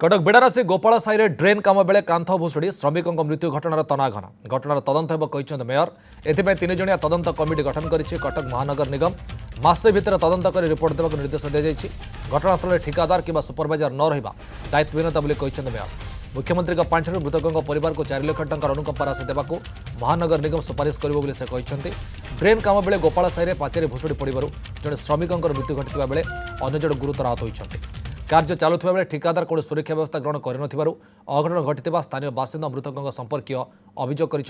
Cuttack बेडारासी Gopal Sai drain काम बेले कांथ भुशुड़ी श्रमिकों मृत्यु घटनार तनाघना घटनार तदंत कहते मेयर एथिपाई 3 जणिया तदंत कमिटी गठन कर कटक महानगर निगम मासे भितर तदंत कर रिपोर्ट देवाक निर्देश दी घटनास्थल ठिकादार कि सुपरवाइजर न रहा दायित्वहीनता कहते मेयर मुख्यमंत्री पांठि मृतकों परिवार को 4 लाख टंकार अनुकंपा राशि देवाक महानगर निगम सुपारिश कर ड्रेन काम बेले गोपाल साई पाचेरी भुशुड़ी पड़ू जड़े श्रमिकों मृत्यु घटी बेले अन्य जड़े गुरुतर आहत होती कार्य चलुवा बेले ठिकादार कौन सुरक्षा व्यवस्था ग्रहण कर अघटन घटी स्थानीय बासिंदा मृतकों संपर्क अभियोग कर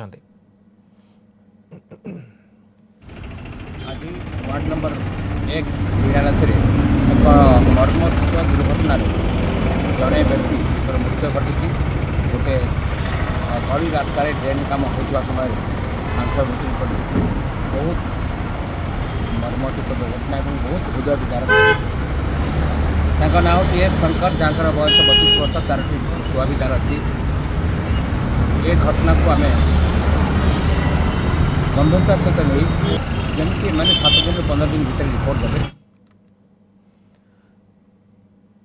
वार्ड नंबर 1 बिरासी एक मर्मस्थ दुर्घटना जड़े व्यक्ति मृत्यु घटी गोटे गली रास्त ड्रेन काम होता समय कांथ भुशुड़ी पड़ी बहुत मर्मस्थ दुर्घटना और बहुत हृदय विदारक ना टी एस शंकर जहाँ बयस 32 वर्ष 4टी छुआ भी तार अच्छी ये घटना को आम गंभीरता सहित नहीं जमी मैंने 7 दिन 15 दिन भर रिपोर्ट देते।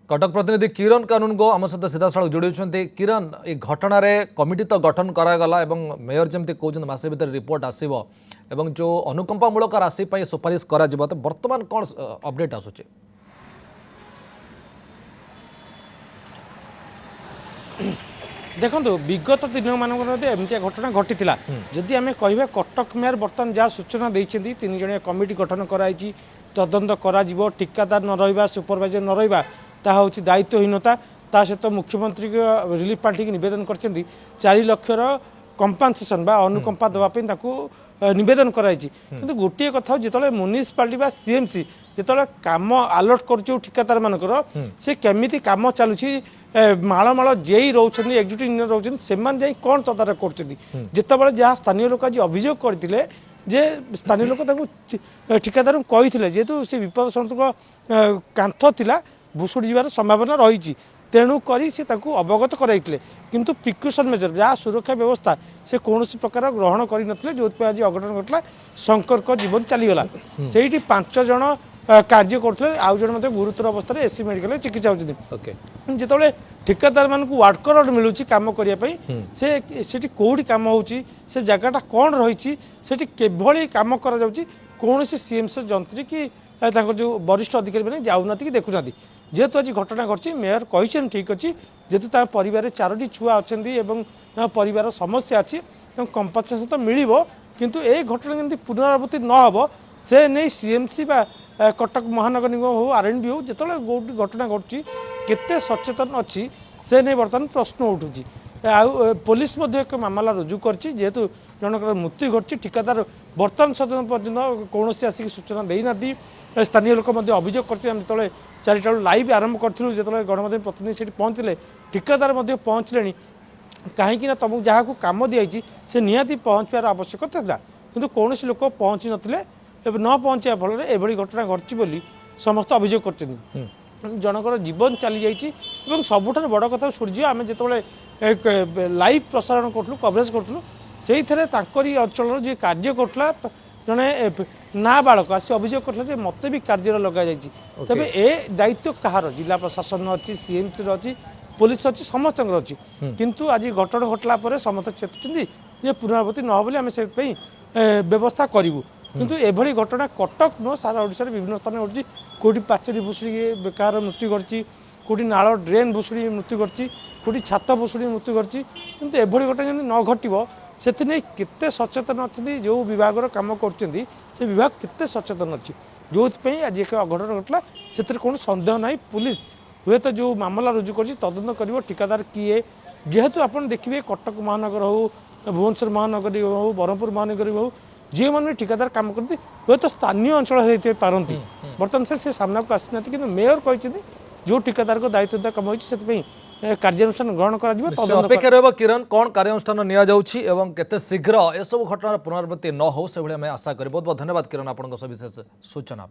कटक प्रतिनिधि किरण कानूनगो आम सहित सीधासल जोड़ी किरण ये घटना कमिटी तो गठन करागला मेयर जमी कहते मसे भर रिपोर्ट आसो जो अनुकंपामूलक राशि सुपारिश कर बर्तमान कौन अपडेट आसूचे देखो विगत दिन मानक एमती घटना घटी जदि आम कह कटक मेयर बर्तमान जहाँ सूचना देती 3 जणिया कमिटी गठन कराई तदंत करा ठिकादार न रहा सुपरवाइजर न रहा ताहा हूँ दायित्वहीनता ता सहित मुख्यमंत्री रिलीफ पार्टी की निवेदन कर 4 लक्षर कंपनसेसन बा अनुकंपा देवाई निवेदन कराई किंतु गोटे कथा जो म्युनिसिपालिटी बा सीएमसी जो काम अलर्ट कर ठिकादार मानकर से केमिति काम चलुची माल जेई रोचन एक्जिक्यूटिव इंजीनियर रोचन से कौन तदारख कर जहाँ स्थानीय लोक आज अभियोग करते जे स्थानीय लोक ठिकादार कही जेहेतु से विपद संतुक कांथ थिला भुशुड़ी जीवार संभावना रही तेणु करी से अवगत कराइले किंतु प्रिकॉशन मेजर जहाँ सुरक्षा व्यवस्था से कौन प्रकार ग्रहण कर जो आज अघटन घटला शंकर को जीवन चलीगला से 5 जन कार्य करते आउ जन गुरुतर अवस्था एसी मेडिकल चिकित्सा होती जो ठिकादार मान वर्कर ऑर्डर मिलूँ कम करने से कौटी कम हो जगटा कौन रही से कम कर कौन सीएमसी जंत्री कि जो वरिष्ठ अधिकारी मैंने जाऊना कि देखुना जेहेतु आज घटना घटी मेयर कही ठीक अच्छे जेहेतु परिवार 4टी छुआ अच्छा परिवार समस्या अच्छी कंपनसेसन तो मिल किंतु ए घटना जमी पुनरावृत्ति नहब से नहीं सीएमसी बा कटक महानगर निगम हो आरएनबी हो जो घटना घटी केते सचेतन अच्छी से नहीं बर्तमान प्रश्न उठुची पुलिस एक मामला रुजु करेतु जनक मृत्यु घटी ठिकादार बर्तमान सदन पर्यटन कौन आसिक सूचना देना स्थानीय लोक अभियोग कर 4टा लाइव आरंभ करूँ जो गणमाध्यम प्रतिनिधि से पहुँचले ठिकादार पहुँचले कहीं तुमको जहाँ को कम दिखाई से निहाती पहुँचार आवश्यकता था किंतु कौन लोक पहुँची नथिले न पहुँचा फल एभली घटना घटी बोली समस्त अभियोग कर जनकर जीवन चली जाइए सबुठ बड़ कथा सूर्य आम जो लाइव प्रसारण करूँ कवरेज करूँ से अंचल जी कार्य करूला जड़े नाबाड़क आसी अभियोग कर मत भी कार्य लग जाए तेज ए दायित्व कहार जिला प्रशासन अच्छी सीएमसी अच्छी पुलिस अच्छी समस्त अच्छी किंतु आज घटना घटला समस्त चेतुंट पुनरावृत्ति न हो आम से व्यवस्था करूँ किंतु एभली घटना कटक नुह सारा ओडिशा विभिन्न स्थान घटी कौटी पाचेरी भुशुड़ी बेकार मृत्यु घटी कौटी नाल ड्रेन भुशुड़ी मृत्यु घटी कौटी छात भुशुड़ी मृत्यु घटी किंतु एभली घटना जब न घटव से केते सचेतन अच्छे जो विभाग काम कर विभाग केते सचेतन अच्छी जो आज एक अघटन घटला से कौन सन्देह ना पुलिस हुए तो जो मामला रुजु कर तदंत कर ठिकादार किए जेहेतु आप देखिए कटक महानगर हो भुवनेश्वर महानगरी हो ब्रह्मपुर महानगरी हो जी मैंने ठिकादार काम करती हुए तो स्थानीय अंचल होती पारती बर्तमान से सामना को आसी ना कि मेयर कहते जो ठिकादार को दायित्व कम होती कार्यानुष्ठान ग्रहण कर किरण कौन कार्यानुष्ठान निते शीघ्र एसबू घटनार पुनरावृत्ति न हो से आशा करें बहुत बहुत धन्यवाद किरण आपन विशेष सूचना।